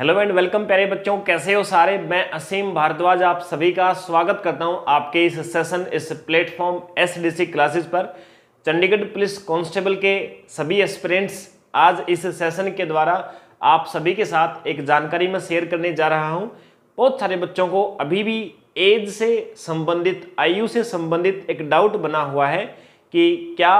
Hello and welcome प्यारे बच्चों, कैसे हो सारे। मैं असीम भारद्वाज आप सभी का स्वागत करता हूं आपके इस सेशन, इस प्लेटफॉर्म एसडीसी क्लासेस पर। चंडीगढ़ पुलिस कांस्टेबल के सभी एस्पिरेंट्स आज इस सेशन के द्वारा आप सभी के साथ एक जानकारी मैं शेयर करने जा रहा हूं। बहुत सारे बच्चों को अभी भी एज से संबंधित, आयु से संबंधित एक डाउट बना हुआ है कि क्या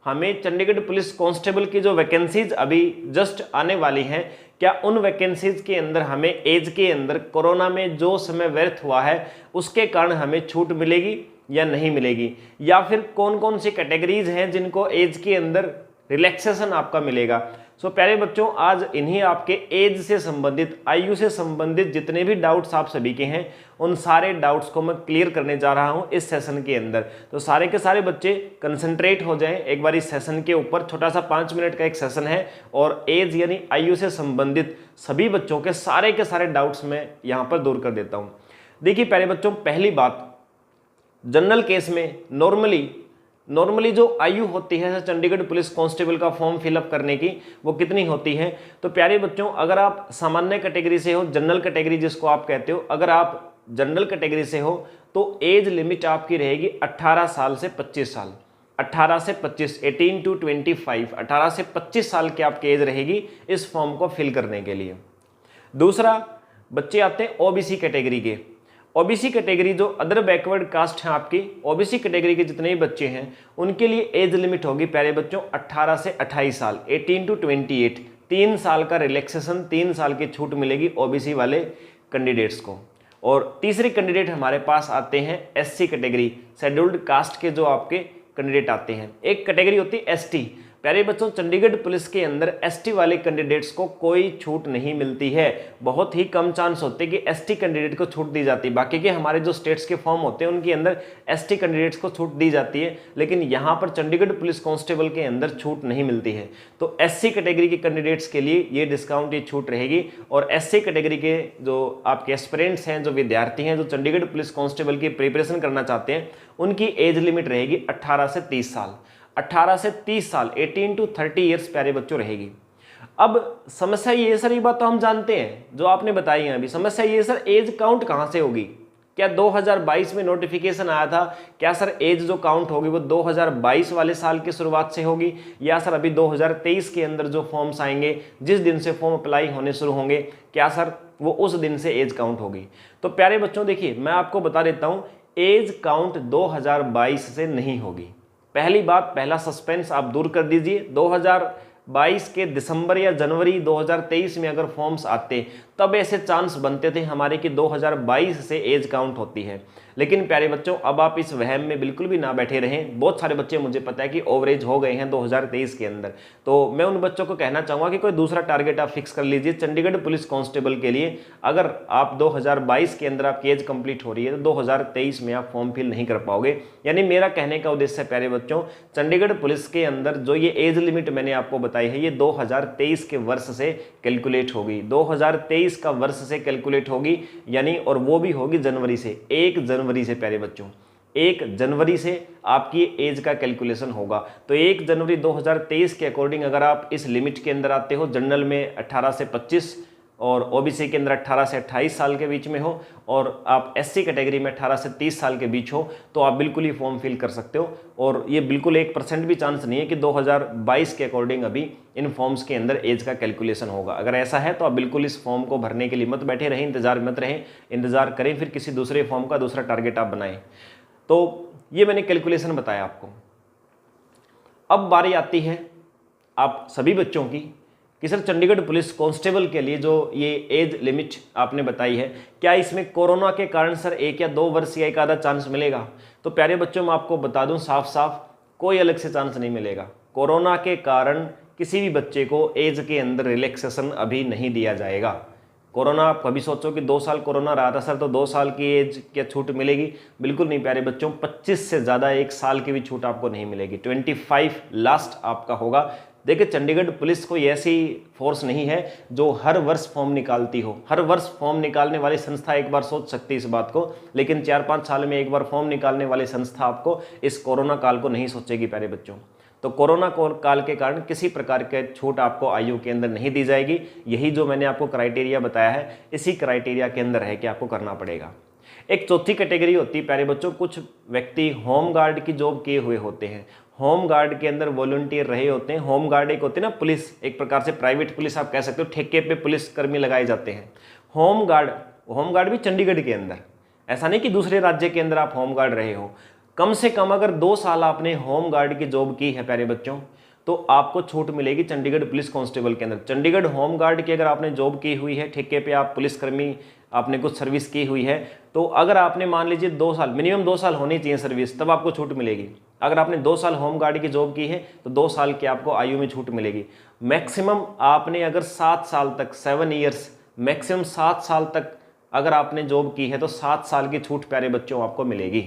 हमें चंडीगढ़ पुलिस कांस्टेबल की जो वैकेंसीज अभी जस्ट आने वाली हैं, क्या उन वैकेंसीज के अंदर हमें एज के अंदर कोरोना में जो समय व्यर्थ हुआ है उसके कारण हमें छूट मिलेगी या नहीं मिलेगी, या फिर कौन कौन सी कैटेगरीज हैं जिनको एज के अंदर रिलैक्सेशन आपका मिलेगा। सो प्यारे बच्चों, आज इन्हीं आपके एज से संबंधित, आयु से संबंधित जितने भी डाउट्स आप सभी के हैं उन सारे डाउट्स को मैं क्लियर करने जा रहा हूं इस सेशन के अंदर। तो सारे के सारे बच्चे कंसंट्रेट हो जाएं एक बार इस सेशन के ऊपर। छोटा सा 5 मिनट का एक सेशन है और एज यानी आयु से संबंधित सभी बच्चों के सारे डाउट्स मैं यहां पर दूर कर देता हूं। देखिए प्यारे बच्चों, पहली बात, जनरल केस में नॉर्मली जो आयु होती है चंडीगढ़ पुलिस कांस्टेबल का फॉर्म फिलअप करने की, वो कितनी होती है। तो प्यारे बच्चों, अगर आप सामान्य कैटेगरी से हो, जनरल कैटेगरी जिसको आप कहते हो, अगर आप जनरल कैटेगरी से हो तो एज लिमिट आपकी रहेगी 18 साल से 25 साल। 18 से 25, 18 to 25, 18 से 25 साल की आपकी एज रहेगी इस फॉर्म को फिल करने के लिए। दूसरा, बच्चे आते हैं ओबीसी कैटेगरी के। ओबीसी कैटेगरी जो अदर बैकवर्ड कास्ट हैं आपकी, ओबीसी कैटेगरी के जितने भी बच्चे हैं उनके लिए एज लिमिट होगी प्यारे बच्चों 18 से 28 साल, 18 to 28। 3 साल का रिलैक्सेशन, 3 साल की छूट मिलेगी ओबीसी वाले कैंडिडेट्स को। और तीसरे कैंडिडेट हमारे पास आते हैं एससी कैटेगरी, शेड्यूल्ड कास्ट के जो आपके कैंडिडेट आते हैं। एक कैटेगरी होती है एसटी। प्यारे बच्चों, चंडीगढ़ पुलिस के अंदर एसटी वाले कैंडिडेट्स को कोई छूट नहीं मिलती है। बहुत ही कम चांस होते हैं कि एसटी कैंडिडेट को छूट दी जाती है। बाकी के हमारे जो स्टेट्स के फॉर्म होते हैं उनके अंदर एसटी कैंडिडेट्स को छूट दी जाती है, लेकिन यहाँ पर चंडीगढ़ पुलिस कांस्टेबल के अंदर छूट नहीं मिलती है। तो एससी कैटेगरी के कैंडिडेट्स के लिए ये डिस्काउंट, ये छूट रहेगी। और एससी कैटेगरी के जो आपके एस्पिरेंट्स हैं, जो विद्यार्थी हैं, जो चंडीगढ़ पुलिस कांस्टेबल की प्रिपरेशन करना चाहते हैं, उनकी एज लिमिट रहेगी 18 से 30 साल। 18 से 30 साल, 18 to 30 ईयर्स प्यारे बच्चों रहेगी। अब समस्या ये सर, ये बात तो हम जानते हैं जो आपने बताई है अभी। समस्या ये सर, एज काउंट कहाँ से होगी? क्या 2022 में नोटिफिकेशन आया था, क्या सर एज जो काउंट होगी वो 2022 वाले साल की शुरुआत से होगी, या सर अभी 2023 के अंदर जो फॉर्म्स आएंगे, जिस दिन से फॉर्म अप्लाई होने शुरू होंगे, क्या सर वो उस दिन से एज काउंट होगी? तो प्यारे बच्चों देखिए, मैं आपको बता देता हूँ, एज काउंट 2022 से नहीं होगी। पहली बात, पहला सस्पेंस आप दूर कर दीजिए। 2022 के दिसंबर या जनवरी 2023 में अगर फॉर्म्स आते तब ऐसे चांस बनते थे हमारे कि 2022 से एज काउंट होती है। लेकिन प्यारे बच्चों, अब आप इस वहम में बिल्कुल भी ना बैठे रहें। बहुत सारे बच्चे, मुझे पता है कि ओवरेज हो गए हैं 2023 के अंदर, तो मैं उन बच्चों को कहना चाहूँगा कि कोई दूसरा टारगेट आप फिक्स कर लीजिए चंडीगढ़ पुलिस कांस्टेबल के लिए। अगर आप 2022 के अंदर आपकी एज कंप्लीट हो रही है तो 2023 में आप फॉर्म फिल नहीं कर पाओगे। यानी मेरा कहने का उद्देश्य है प्यारे बच्चों, चंडीगढ़ पुलिस के अंदर जो ये एज लिमिट मैंने आपको बताई है, ये 2023 के वर्ष से कैलकुलेट होगी। 2023 का वर्ष से कैलकुलेट होगी, यानी और वो भी होगी जनवरी से, 1 जनवरी से प्यारे बच्चों, 1 जनवरी से आपकी एज का कैलकुलेशन होगा। तो 1 जनवरी 2023 के अकॉर्डिंग अगर आप इस लिमिट के अंदर आते हो, जनरल में 18 से 25 और ओबीसी के अंदर 18 से 28 साल के बीच में हो, और आप एससी कैटेगरी में 18 से 30 साल के बीच हो, तो आप बिल्कुल ही फॉर्म फिल कर सकते हो। और ये बिल्कुल 1% भी चांस नहीं है कि 2022 के अकॉर्डिंग अभी इन फॉर्म्स के अंदर एज का कैलकुलेशन होगा। अगर ऐसा है तो आप बिल्कुल इस फॉर्म को भरने के लिए मत बैठे रहें, इंतजार मत रहें, इंतजार करें, फिर किसी दूसरे फॉर्म का दूसरा टारगेट आप बनाएं। तो ये मैंने कैलकुलेशन बताया आपको। अब बारी आती है आप सभी बच्चों की कि सर चंडीगढ़ पुलिस कांस्टेबल के लिए जो ये एज लिमिट आपने बताई है, क्या इसमें कोरोना के कारण सर 1 या 2 वर्ष या एक आधा चांस मिलेगा? तो प्यारे बच्चों, मैं आपको बता दूं साफ साफ, कोई अलग से चांस नहीं मिलेगा। कोरोना के कारण किसी भी बच्चे को एज के अंदर रिलैक्सेशन अभी नहीं दिया जाएगा। कोरोना, आप कभी सोचो कि 2 साल कोरोना रहा था सर तो 2 साल की एज क्या छूट मिलेगी? बिल्कुल नहीं प्यारे बच्चों, 25 से ज़्यादा 1 साल की भी छूट आपको नहीं मिलेगी। 25 लास्ट आपका होगा। देखिए, चंडीगढ़ पुलिस कोई ऐसी फोर्स नहीं है जो हर वर्ष फॉर्म निकालती हो। हर वर्ष फॉर्म निकालने वाली संस्था एक बार सोच सकती है इस बात को, लेकिन 4-5 साल में एक बार फॉर्म निकालने वाली संस्था आपको इस कोरोना काल को नहीं सोचेगी प्यारे बच्चों। तो कोरोना काल के कारण किसी प्रकार के छूट आपको आयु के अंदर नहीं दी जाएगी। यही जो मैंने आपको क्राइटेरिया बताया है, इसी क्राइटेरिया के अंदर है कि आपको करना पड़ेगा। एक चौथी कैटेगरी होती है प्यारे बच्चों, कुछ व्यक्ति होम गार्ड की जॉब किए हुए होते हैं, होम गार्ड के अंदर वॉलंटियर रहे होते हैं। होम गार्ड एक होती है ना पुलिस, एक प्रकार से प्राइवेट पुलिस आप कह सकते हो, ठेके पे पुलिस कर्मी लगाए जाते हैं। होम गार्ड भी चंडीगढ़ के अंदर, ऐसा नहीं कि दूसरे राज्य के अंदर आप होम गार्ड रहे हो। कम से कम अगर 2 साल आपने होम गार्ड की जॉब की है प्यारे बच्चों, तो आपको छूट मिलेगी चंडीगढ़ पुलिस कांस्टेबल के अंदर। चंडीगढ़ होम गार्ड की अगर आपने जॉब की हुई है, ठेके पे आप पुलिसकर्मी आपने कुछ सर्विस की हुई है, तो अगर आपने मान लीजिए 2 साल, मिनिमम 2 साल होनी चाहिए सर्विस, तब आपको छूट मिलेगी। अगर आपने 2 साल होम गार्ड की जॉब की है तो 2 साल की आपको आयु में छूट मिलेगी। मैक्सिमम आपने अगर 7 साल तक, 7 ईयर्स, मैक्सिमम 7 साल तक अगर आपने जॉब की है तो 7 साल की छूट प्यारे बच्चों आपको मिलेगी,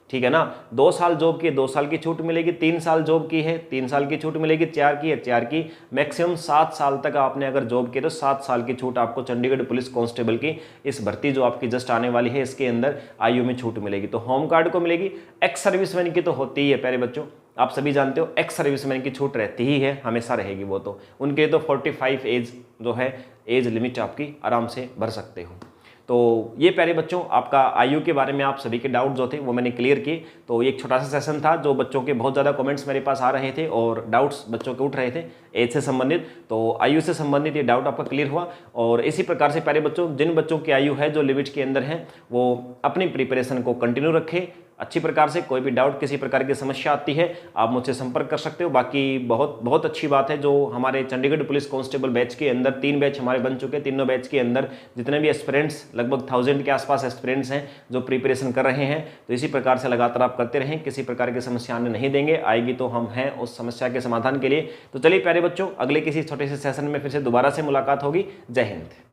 ठीक है ना। 2 साल जॉब की है 2 साल की छूट मिलेगी, 3 साल जॉब की है 3 साल की छूट मिलेगी, 4 की है 4 की, मैक्सिमम 7 साल तक आपने अगर जॉब की तो 7 साल की छूट आपको चंडीगढ़ पुलिस कांस्टेबल की इस भर्ती जो आपकी जस्ट आने वाली है इसके अंदर आयु में छूट मिलेगी। तो होम गार्ड को मिलेगी। एक्स सर्विसमैन की तो होती ही है प्यारे बच्चों, आप सभी जानते हो एक्स सर्विसमैन की छूट रहती ही है, हमेशा रहेगी वो तो। उनके तो 45 एज जो है एज लिमिट आपकी आराम से भर सकते हो। तो ये प्यारे बच्चों आपका आयु के बारे में आप सभी के डाउट जो थे वो मैंने क्लियर किए। तो एक छोटा सा सेशन था, जो बच्चों के बहुत ज़्यादा कमेंट्स मेरे पास आ रहे थे और डाउट्स बच्चों के उठ रहे थे एज से संबंधित, तो आयु से संबंधित ये डाउट आपका क्लियर हुआ। और इसी प्रकार से प्यारे बच्चों, जिन बच्चों की आयु है जो लिमिट के अंदर है, वो अपनी प्रिपरेशन को कंटिन्यू रखें अच्छी प्रकार से। कोई भी डाउट, किसी प्रकार की समस्या आती है, आप मुझसे संपर्क कर सकते हो। बाकी बहुत अच्छी बात है, जो हमारे चंडीगढ़ पुलिस कांस्टेबल बैच के अंदर 3 बैच हमारे बन चुके हैं। तीनों बैच के अंदर जितने भी एस्पिरेंट्स, लगभग 1000 के आसपास एस्पिरेंट्स हैं जो प्रिपरेशन कर रहे हैं। तो इसी प्रकार से लगातार आप करते रहें, किसी प्रकार की समस्या आने नहीं देंगे, आएगी तो हम हैं उस समस्या के समाधान के लिए। तो चलिए प्यारे बच्चों, अगले किसी छोटे से सेशन में फिर से दोबारा से मुलाकात होगी। जय हिंद।